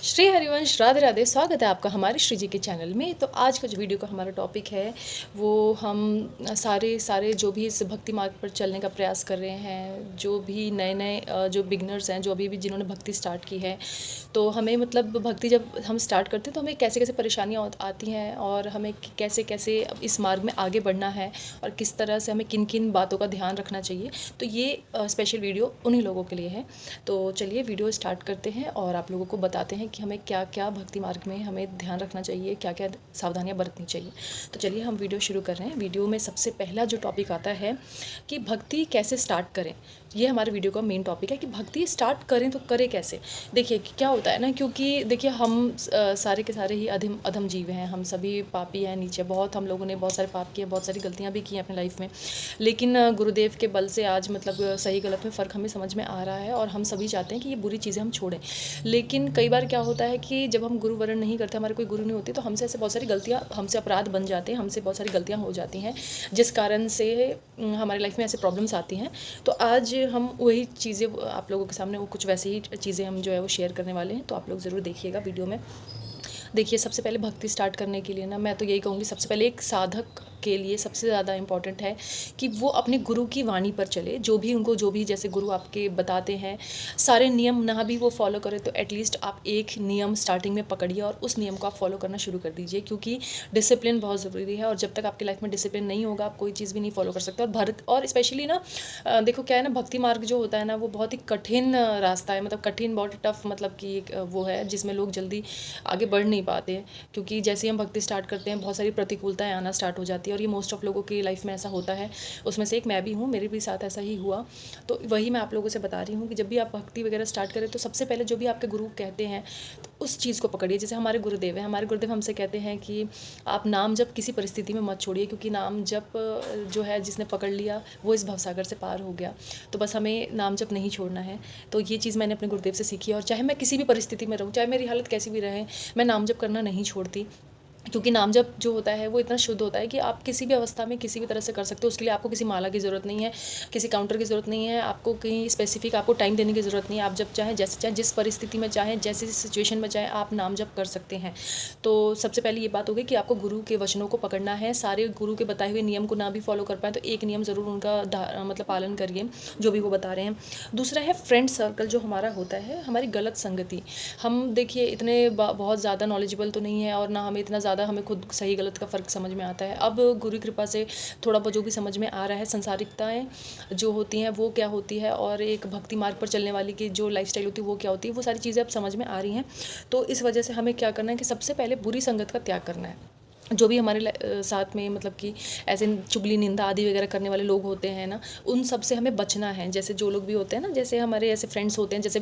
श्री हरिवंश राधे राधे। स्वागत है आपका हमारे श्री जी के चैनल में। तो आज का जो वीडियो का हमारा टॉपिक है वो हम सारे सारे जो भी इस भक्ति मार्ग पर चलने का प्रयास कर रहे हैं, जो भी नए नए जो बिगनर्स हैं, जो अभी भी जिन्होंने भक्ति स्टार्ट की है, तो हमें मतलब भक्ति जब हम स्टार्ट करते हैं तो हमें कैसे कैसे परेशानियाँ आती हैं और हमें कैसे कैसे इस मार्ग में आगे बढ़ना है और किस तरह से हमें किन किन बातों का ध्यान रखना चाहिए। तो ये स्पेशल वीडियो उन्हीं लोगों के लिए है। तो चलिए वीडियो स्टार्ट करते हैं और आप लोगों को बताते हैं कि हमें क्या क्या भक्ति मार्ग में हमें ध्यान रखना चाहिए, क्या क्या सावधानियां बरतनी चाहिए। तो चलिए हम वीडियो शुरू कर रहे हैं। वीडियो में सबसे पहला जो टॉपिक आता है कि भक्ति कैसे स्टार्ट करें। ये हमारे वीडियो का मेन टॉपिक है कि भक्ति स्टार्ट करें तो करें कैसे। देखिए क्या होता है ना, क्योंकि देखिए हम सारे के सारे ही अधम अधम जीव हैं, हम सभी पापी हैं। नीचे बहुत हम लोगों ने बहुत सारे पाप किए, बहुत सारी गलतियाँ भी की हैं अपनी लाइफ में, लेकिन गुरुदेव के बल से आज मतलब सही गलत में फ़र्क हमें समझ में आ रहा है और हम सभी चाहते हैं कि ये बुरी चीज़ें हम छोड़ें। लेकिन कई बार क्या होता है कि जब हम गुरु वरण नहीं करते, हमारे कोई गुरु नहीं होती, तो हमसे ऐसे बहुत सारी गलतियाँ, हमसे अपराध बन जाते हैं, हमसे बहुत सारी गलतियाँ हो जाती हैं, जिस कारण से हमारी लाइफ में ऐसे प्रॉब्लम्स आती हैं। तो आज हम वही चीज़ें आप लोगों के सामने वो कुछ वैसे ही चीज़ें हम जो है वो शेयर करने वाले हैं। तो आप लोग ज़रूर देखिएगा वीडियो में। देखिए सबसे पहले भक्ति स्टार्ट करने के लिए ना मैं तो यही कहूँगी, सबसे पहले एक साधक के लिए सबसे ज़्यादा इम्पॉर्टेंट है कि वो अपने गुरु की वाणी पर चले। जो भी उनको जो भी जैसे गुरु आपके बताते हैं, सारे नियम ना भी वो फॉलो करें तो एटलीस्ट आप एक नियम स्टार्टिंग में पकड़िए और उस नियम को आप फॉलो करना शुरू कर दीजिए, क्योंकि डिसिप्लिन बहुत ज़रूरी है। और जब तक आपकी लाइफ में डिसिप्लिन नहीं होगा आप कोई चीज़ भी नहीं फॉलो कर सकते। और स्पेशली ना देखो क्या है ना, भक्ति मार्ग जो होता है ना वो बहुत ही कठिन रास्ता है, मतलब कठिन, बहुत टफ, मतलब कि एक वो है जिसमें लोग जल्दी आगे बढ़ नहीं पाते हैं, क्योंकि जैसे हम भक्ति स्टार्ट करते हैं बहुत सारी प्रतिकूलताएं आना स्टार्ट हो जाती है। और ये मोस्ट ऑफ लोगों की लाइफ में ऐसा होता है, उसमें से एक मैं भी हूँ, मेरे भी साथ ऐसा ही हुआ। तो वही मैं आप लोगों से बता रही हूँ कि जब भी आप भक्ति वगैरह स्टार्ट करें तो सबसे पहले जो भी आपके गुरु कहते हैं तो उस चीज़ को पकड़िए। जैसे हमारे गुरुदेव हैं, हमारे गुरुदेव हमसे कहते हैं कि आप नाम जप किसी परिस्थिति में मत छोड़िए, क्योंकि नाम जप जो है जिसने पकड़ लिया वो इस भवसागर से पार हो गया। तो बस हमें नाम जप नहीं छोड़ना है। तो ये चीज़ मैंने अपने गुरुदेव से सीखी है, और चाहे मैं किसी भी परिस्थिति में रहूँ, चाहे मेरी हालत कैसी भी रहे, मैं नाम जप करना नहीं छोड़ती। क्योंकि नाम जप जो होता है वो इतना शुद्ध होता है कि आप किसी भी अवस्था में किसी भी तरह से कर सकते हो। उसके लिए आपको किसी माला की ज़रूरत नहीं है, किसी काउंटर की ज़रूरत नहीं है, आपको कहीं स्पेसिफिक आपको टाइम देने की ज़रूरत नहीं है। आप जब चाहें, जैसे चाहें, जिस परिस्थिति में चाहें, जैसी सिचुएशन में चाहें, आप नाम जप कर सकते हैं। तो सबसे पहले ये बात होगी कि आपको गुरु के वचनों को पकड़ना है। सारे गुरु के बताए हुए नियम को ना भी फॉलो कर पाएँ तो एक नियम ज़रूर उनका मतलब पालन करिए, जो भी वो बता रहे हैं। दूसरा है फ्रेंड सर्कल जो हमारा होता है, हमारी गलत संगति। हम देखिए इतने बहुत ज़्यादा नॉलेजेबल तो नहीं है, और ना हमें इतना ज़्यादा हमें खुद सही गलत का फ़र्क समझ में आता है। अब गुरु की कृपा से थोड़ा बहुत जो भी समझ में आ रहा है, संसारिकताएं जो होती हैं वो क्या होती है, और एक भक्ति मार्ग पर चलने वाली की जो लाइफस्टाइल होती है वो क्या होती है, वो सारी चीज़ें अब समझ में आ रही हैं। तो इस वजह से हमें क्या करना है कि सबसे पहले बुरी संगत का त्याग करना है। जो भी हमारे साथ में मतलब कि ऐसे चुगली निंदा आदि वगैरह करने वाले लोग होते हैं ना, उन सब से हमें बचना है। जैसे जो लोग भी होते हैं ना, जैसे हमारे ऐसे फ्रेंड्स होते हैं, जैसे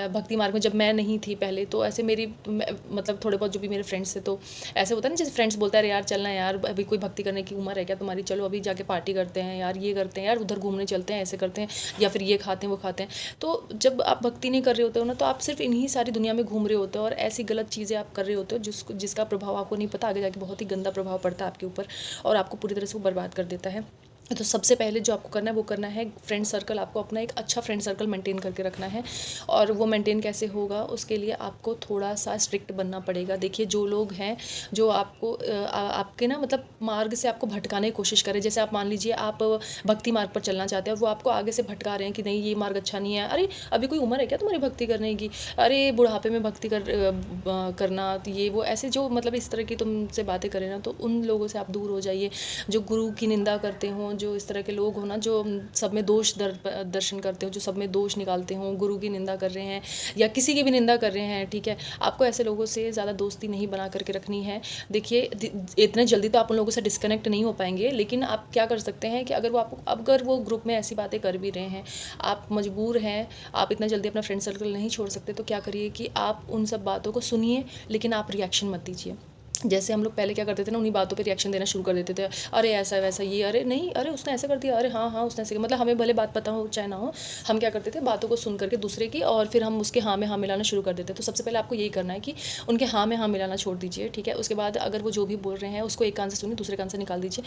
भक्ति मार्ग में जब मैं नहीं थी पहले, तो ऐसे मेरी मतलब थोड़े बहुत जो भी मेरे फ्रेंड्स थे, तो ऐसे होता है ना, जैसे फ्रेंड्स बोलता है यार चलना यार, अभी कोई भक्ति करने की उम्र है क्या तुम्हारी, चलो अभी जाके पार्टी करते हैं यार, ये करते हैं यार, उधर घूमने चलते हैं, ऐसे करते हैं, या फिर ये खाते हैं वो खाते हैं। तो जब आप भक्ति नहीं कर रहे होते हो ना, तो आप सिर्फ इन्हीं सारी दुनिया में घूम रहे होते हो और ऐसी गलत चीज़ें आप कर रहे होते हो जिसका प्रभाव आपको नहीं पता, आगे जाके बहुत ही गंदा प्रभाव पड़ता है आपके ऊपर और आपको पूरी तरह से वो बर्बाद कर देता है। तो सबसे पहले जो आपको करना है वो करना है फ्रेंड सर्कल। आपको अपना एक अच्छा फ्रेंड सर्कल मेंटेन करके रखना है, और वो मेंटेन कैसे होगा, उसके लिए आपको थोड़ा सा स्ट्रिक्ट बनना पड़ेगा। देखिए जो लोग हैं जो आपको आपके ना मतलब मार्ग से आपको भटकाने की कोशिश करें, जैसे आप मान लीजिए आप भक्ति मार्ग पर चलना चाहते हैं, वो आपको आगे से भटका रहे हैं कि नहीं ये मार्ग अच्छा नहीं है, अरे अभी कोई उम्र है क्या तुम्हारी भक्ति करने की, अरे बुढ़ापे में भक्ति करना, तो ये वो ऐसे जो मतलब इस तरह की तुमसे बातें करें ना, तो उन लोगों से आप दूर हो जाइए। जो गुरु की निंदा करते हों, जो इस तरह के लोग हो ना, जो सब में दोष दर्शन करते हो, जो सब में दोष निकालते हों, गुरु की निंदा कर रहे हैं या किसी की भी निंदा कर रहे हैं, ठीक है, आपको ऐसे लोगों से ज़्यादा दोस्ती नहीं बना करके रखनी है। देखिए इतने जल्दी तो आप उन लोगों से डिस्कनेक्ट नहीं हो पाएंगे, लेकिन आप क्या कर सकते हैं कि अगर वो ग्रुप में ऐसी बातें कर भी रहे हैं, आप मजबूर हैं, आप इतना जल्दी अपना फ्रेंड सर्कल नहीं छोड़ सकते, तो क्या करिए कि आप उन सब बातों को सुनिए, लेकिन आप रिएक्शन मत दीजिए। जैसे हम लोग पहले क्या करते थे ना, उन्हीं बातों पे रिएक्शन देना शुरू कर देते थे, अरे ऐसा वैसा ये, अरे नहीं, अरे उसने ऐसा कर दिया, अरे हाँ हाँ उसने ऐसे, मतलब हमें भले बात पता हो चाहे ना हो, हम क्या करते थे बातों को सुन करके दूसरे की, और फिर हम उसके हाँ में हाँ मिलाना शुरू कर देते। तो सबसे पहले आपको यही करना है कि उनके हाँ में हाँ मिलाना छोड़ दीजिए, ठीक है। उसके बाद अगर वो जो भी बोल रहे हैं उसको एक कान से सुनिए, दूसरे कान से निकाल दीजिए,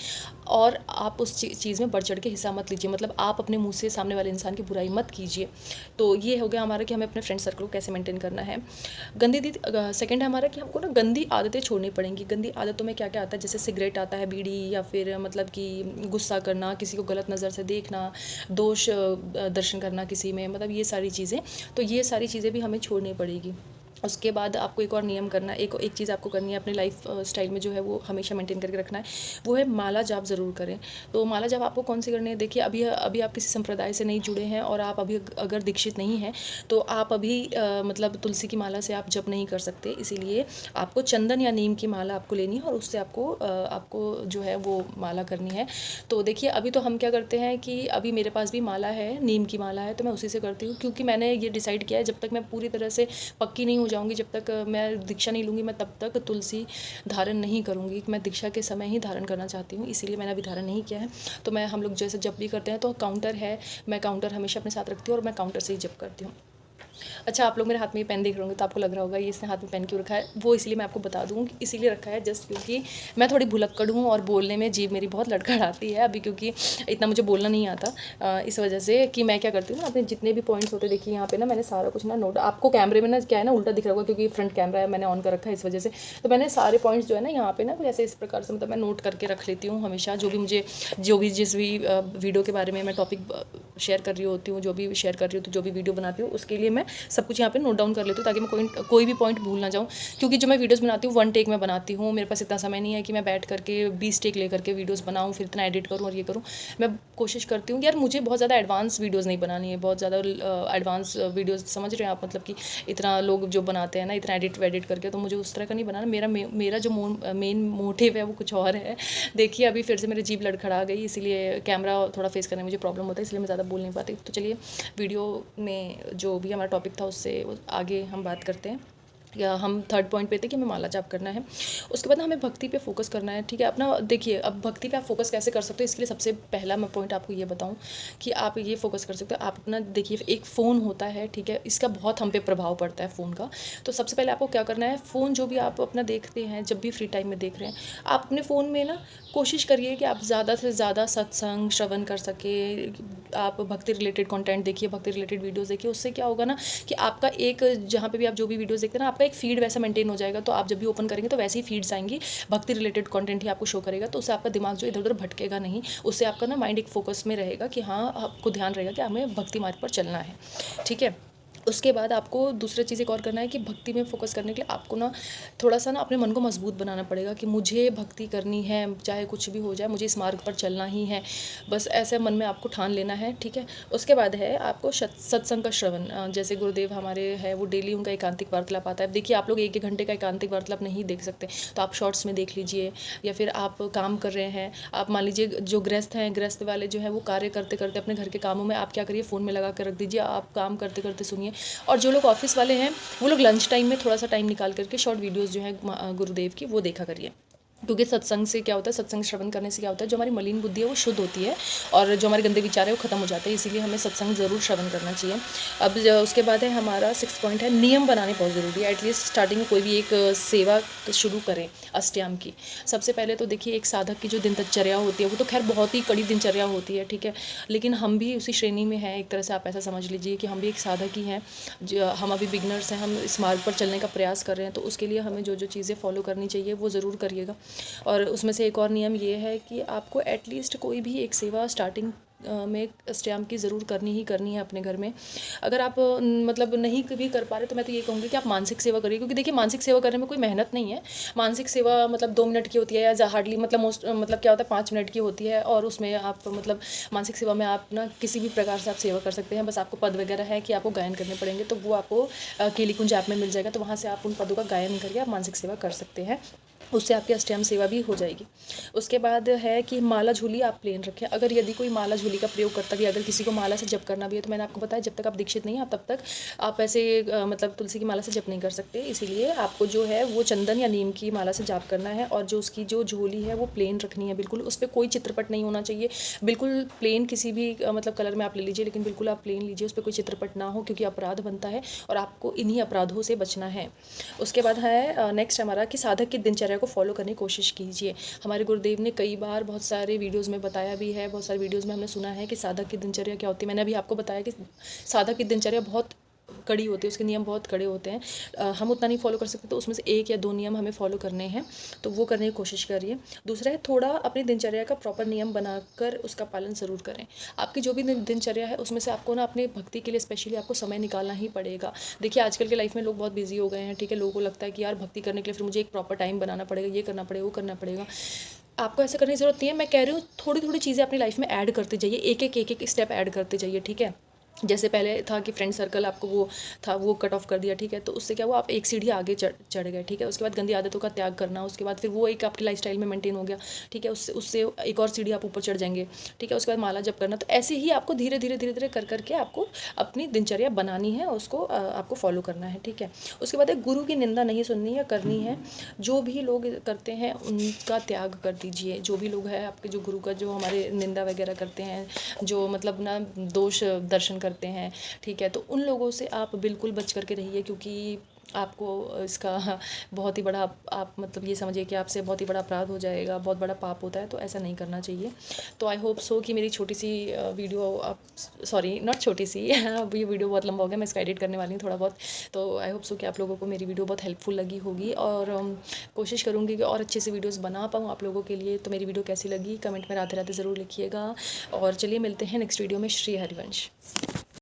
और आप उस चीज़ में बढ़ चढ़ के हिस्सा मत लीजिए, मतलब आप अपने मुँह से सामने वाले इंसान की बुराई मत कीजिए। तो ये हो गया हमारा कि हमें अपने फ्रेंड सर्कल को कैसे मेंटेन करना है। गंदी दी सेकंड है हमारा कि हमको ना गंदी आदतें छोड़नी पड़ेंगी। गंदी आदतों में क्या क्या आता है, जैसे सिगरेट आता है, बीड़ी, या फिर मतलब कि गुस्सा करना, किसी को गलत नज़र से देखना, दोष दर्शन करना किसी में, मतलब ये सारी चीज़ें, तो ये सारी चीज़ें भी हमें छोड़नी पड़ेगी। उसके बाद आपको एक और नियम करना है, एक चीज़ आपको करनी है अपने लाइफ स्टाइल में, जो है वो हमेशा मेंटेन करके रखना है, वो है माला जाप ज़रूर करें। तो माला जाप आपको कौन सी करनी है, देखिए अभी अभी आप किसी संप्रदाय से नहीं जुड़े हैं और आप अभी अगर दीक्षित नहीं हैं, तो आप अभी मतलब तुलसी की माला से आप जप नहीं कर सकते, इसीलिए आपको चंदन या नीम की माला आपको लेनी है, और उससे आपको जो है वो माला करनी है। तो देखिए अभी तो हम क्या करते हैं कि अभी मेरे पास भी माला है, नीम की माला है, तो मैं उसी से करती हूँ, क्योंकि मैंने ये डिसाइड किया है जब तक मैं पूरी तरह से पक्की नहीं हो जाऊँगी, जब तक मैं दीक्षा नहीं लूँगी, मैं तब तक तुलसी धारण नहीं करूँगी। मैं दीक्षा के समय ही धारण करना चाहती हूँ, इसीलिए मैंने अभी धारण नहीं किया है। तो मैं हम लोग जैसे जब भी करते हैं तो काउंटर है, मैं काउंटर हमेशा अपने साथ रखती हूँ और मैं काउंटर से ही जप करती हूँ। अच्छा, आप लोग मेरे हाथ में ये पेन देख रहे होंगे तो आपको लग रहा होगा ये इसने हाथ में पेन क्यों रखा है, वो इसलिए मैं आपको बता दूँ कि इसीलिए रखा है जस्ट क्योंकि मैं थोड़ी भुलक्कड़ हूँ और बोलने में जीभ मेरी बहुत लड़खड़ाती है अभी, क्योंकि इतना मुझे बोलना नहीं आता। इस वजह से कि मैं क्या करती हूँ ना, अपने जितने भी पॉइंट्स होते देखिए यहाँ पे ना मैंने सारा कुछ ना नोट, आपको कैमरे में ना क्या है ना उल्टा दिख रहा होगा क्योंकि फ्रंट कैमरा है मैंने ऑन कर रखा है, इस वजह से। तो मैंने सारे पॉइंट्स जो है ना यहाँ पे ना कुछ ऐसे इस प्रकार से मतलब मैं नोट करके रख लेती हूँ हमेशा, जो भी जिस भी वीडियो के बारे में मैं टॉपिक शेयर कर रही होती हूँ, जो भी शेयर कर रही हूँ, तो जो भी वीडियो बनाती हूँ उसके लिए मैं सब कुछ यहाँ पे नोट डाउन कर लेती हूँ, ताकि मैं कोई भी पॉइंट भूल ना जाऊँ। क्योंकि जो मैं वीडियोस बनाती हूँ वन टेक में बनाती हूँ, मेरे पास इतना समय नहीं है कि मैं बैठ करके 20 टेक लेकर के वीडियोस बनाऊँ, फिर इतना एडिट करूँ और ये करूँ। मैं कोशिश करती हूँ यार, मुझे बहुत ज़्यादा एडवांस वीडियोज़ नहीं बनानी है, बहुत ज़्यादा एडवांस वीडियोज़ समझ रहे हैं आप, मतलब कि इतना लोग जो बनाते हैं ना इतना एडिट करके, तो मुझे उस तरह का नहीं बनाना। मेरा जो मेन मोटिव है वो कुछ और है। देखिए अभी फिर से मेरी जीभ लड़खड़ा गई, इसीलिए कैमरा थोड़ा फेस करने में मुझे प्रॉब्लम होता है, इसलिए मैं ज़्यादा बोल नहीं पाती। तो चलिए वीडियो में जो भी हमारा टॉपिक था उससे आगे हम बात करते हैं। या हम थर्ड पॉइंट पे थे कि हमें माला जाप करना है। उसके बाद हमें भक्ति पे फोकस करना है, ठीक है। अपना देखिए अब भक्ति पे आप फोकस कैसे कर सकते हो, इसके लिए सबसे पहला मैं पॉइंट आपको ये बताऊं कि आप ये फोकस कर सकते हो। आप अपना देखिए एक फ़ोन होता है, ठीक है, इसका बहुत हम पे प्रभाव पड़ता है फ़ोन का। तो सबसे पहले आपको क्या करना है, फ़ोन जो भी आप अपना देखते हैं, जब भी फ्री टाइम में देख रहे हैं, आप अपने फ़ोन में ना कोशिश करिए कि आप ज़्यादा से ज़्यादा सत्संग श्रवण कर सके। आप भक्ति रिलेटेड कंटेंट देखिए, भक्ति रिलेटेड वीडियोस देखिए। उससे क्या होगा ना कि आपका एक जहाँ पे भी आप जो भी वीडियोस देखते हैं ना, आपका एक फीड वैसा मेंटेन हो जाएगा। तो आप जब भी ओपन करेंगे तो वैसी ही फीड्स आएंगी, भक्ति रिलेटेड कंटेंट ही आपको शो करेगा। तो उससे आपका दिमाग जो इधर उधर भटकेगा नहीं, उससे आपका ना माइंड एक फोकस में रहेगा कि हाँ आपको ध्यान रहेगा कि हमें भक्ति मार्ग पर चलना है, ठीक है। उसके बाद आपको दूसरा चीज़ एक और करना है कि भक्ति में फ़ोकस करने के लिए आपको ना थोड़ा सा ना अपने मन को मजबूत बनाना पड़ेगा कि मुझे भक्ति करनी है, चाहे कुछ भी हो जाए, मुझे इस मार्ग पर चलना ही है, बस ऐसे मन में आपको ठान लेना है, ठीक है। उसके बाद है आपको सत्संग का श्रवण। जैसे गुरुदेव हमारे है वो डेली उनका एकांतिक वार्तालाप आता है। देखिए आप लोग 1-1 घंटे का एकांतिक वार्तालाप नहीं देख सकते, तो आप शॉर्ट्स में देख लीजिए, या फिर आप काम कर रहे हैं, आप मान लीजिए जो गृहस्थ हैं, गृहस्थ वाले जो है वो कार्य करते करते अपने घर के कामों में आप क्या करिए, फ़ोन में लगा कर रख दीजिए, आप काम करते करते सुनिए। और जो लोग ऑफिस वाले हैं वो लोग लंच टाइम में थोड़ा सा टाइम निकाल करके शॉर्ट वीडियोस जो है गुरुदेव की वो देखा करिए। क्योंकि सत्संग से क्या होता है, सत्संग श्रवण करने से क्या होता है, जो हमारी मलिन बुद्धि है वो शुद्ध होती है और जो हमारे गंदे विचार है वो खत्म हो जाते हैं, इसीलिए हमें सत्संग ज़रूर श्रवण करना चाहिए। अब उसके बाद है हमारा 6 पॉइंट है, नियम बनाने बहुत ज़रूरी है। एटलीस्ट स्टार्टिंग में कोई भी एक सेवा शुरू करें अष्टयाम की। सबसे पहले तो देखिए एक साधक की जो दिनचर्या होती है वो तो खैर बहुत ही कड़ी दिनचर्या होती है, ठीक है, लेकिन हम भी उसी श्रेणी में हैं एक तरह से, आप ऐसा समझ लीजिए कि हम भी एक साधक ही हैं। हम अभी बिगनर्स हैं, हम इस मार्ग पर चलने का प्रयास कर रहे हैं, तो उसके लिए हमें जो जो चीज़ें फॉलो करनी चाहिए वो ज़रूर करिएगा। और उसमें से एक और नियम ये है कि आपको एटलीस्ट कोई भी एक सेवा स्टार्टिंग में अष्टयाम की ज़रूर करनी ही करनी है अपने घर में। अगर आप मतलब नहीं भी कर पा रहे तो मैं तो ये कहूँगी कि आप मानसिक सेवा करिए, क्योंकि देखिए मानसिक सेवा करने में कोई मेहनत नहीं है। मानसिक सेवा मतलब 2 मिनट की होती है, या हार्डली मतलब क्या होता है 5 मिनट की होती है, और उसमें आप मतलब मानसिक सेवा में आप ना किसी भी प्रकार से आप सेवा कर सकते हैं। बस आपको पद वगैरह है कि आपको गायन करने पड़ेंगे, तो वो आपको केली कुंज ऐप में मिल जाएगा, तो वहाँ से आप उन पदों का गायन करके आप मानसिक सेवा कर सकते हैं। उससे आपकी अष्टयाम सेवा भी हो जाएगी। उसके बाद है कि माला झूली आप प्लेन रखें। अगर यदि कोई माला झूली का प्रयोग करता भी, अगर किसी को माला से जप करना भी है, तो मैंने आपको बताया जब तक आप दीक्षित नहीं हैं तब तक आप ऐसे मतलब तुलसी की माला से जप नहीं कर सकते। इसीलिए आपको जो है वो चंदन या नीम की माला से जाप करना है, और जो उसकी जो झोली है वो प्लेन रखनी है बिल्कुल। उस पर कोई चित्रपट नहीं होना चाहिए, बिल्कुल प्लेन किसी भी मतलब कलर में आप ले लीजिए, लेकिन बिल्कुल आप प्लेन लीजिए, उस पर कोई चित्रपट ना हो, क्योंकि अपराध बनता है और आपको इन्हीं अपराधों से बचना है। उसके बाद है नेक्स्ट हमारा कि साधक की दिनचर्या को फॉलो करने की कोशिश कीजिए। हमारे गुरुदेव ने कई बार बहुत सारे वीडियोज़ में बताया भी है, बहुत सारे वीडियोज़ में हमने सुना है कि साधक की दिनचर्या क्या होती है। मैंने अभी आपको बताया कि साधक की दिनचर्या बहुत कड़ी होती है, उसके नियम बहुत कड़े होते हैं। हम उतना नहीं फॉलो कर सकते, तो उसमें से 1 या 2 नियम हमें फॉलो करने हैं, तो वो करने की कोशिश करिए। दूसरा है थोड़ा अपनी दिनचर्या का प्रॉपर नियम बनाकर उसका पालन ज़रूर करें। आपकी जो भी दिनचर्या है उसमें से आपको ना अपने भक्ति के लिए स्पेशली आपको समय निकालना ही पड़ेगा। देखिए आजकल के लाइफ में लोग बहुत बिजी हो गए हैं, ठीक है। लोगों को लगता है कि यार भक्ति करने के लिए फिर मुझे एक प्रॉपर टाइम बनाना पड़ेगा, ये करना पड़ेगा, वो करना पड़ेगा। आपको ऐसा करने की ज़रूरत नहीं है। मैं कह रही हूँ थोड़ी थोड़ी चीज़ें अपनी लाइफ में ऐड करते जाइए, एक एक स्टेप ऐड करते जाइए, ठीक है। जैसे पहले था कि फ्रेंड सर्कल आपको वो था, वो कट ऑफ कर दिया, ठीक है। तो उससे क्या हुआ, आप एक सीढ़ी आगे चढ़ गए, ठीक है। उसके बाद गंदी आदतों का त्याग करना, उसके बाद फिर वो एक आपकी लाइफस्टाइल में मेंटेन हो गया, ठीक है। उससे उससे एक और सीढ़ी आप ऊपर चढ़ जाएंगे, ठीक है। उसके बाद माला जप करना। तो ऐसे ही आपको धीरे धीरे धीरे धीरे कर करके आपको अपनी दिनचर्या बनानी है, उसको आपको फॉलो करना है, ठीक है। उसके बाद एक गुरु की निंदा नहीं सुननी है, करनी है। जो भी लोग करते हैं उनका त्याग कर दीजिए। जो भी लोग हैं आपके, जो गुरु का जो हमारे निंदा वगैरह करते हैं, जो मतलब ना दोष दर्शन करते हैं, ठीक है, तो उन लोगों से आप बिल्कुल बच करके रहिए, क्योंकि आपको इसका बहुत ही बड़ा आप मतलब ये समझिए कि आपसे बहुत ही बड़ा अपराध हो जाएगा, बहुत बड़ा पाप होता है, तो ऐसा नहीं करना चाहिए। तो आई होप सो कि मेरी छोटी सी वीडियो आप, सॉरी नॉट छोटी सी अब ये वीडियो बहुत लंबा हो गया, मैं इसका एडिट करने वाली हूँ थोड़ा बहुत। तो आई होप सो कि आप लोगों को मेरी वीडियो बहुत हेल्पफुल लगी होगी, और कोशिश करूँगी कि और अच्छे से वीडियोज़ बना पाऊँ आप लोगों के लिए। तो मेरी वीडियो कैसी लगी कमेंट में राधे राधे ज़रूर लिखिएगा, और चलिए मिलते हैं नेक्स्ट वीडियो में। श्री हरिवंश।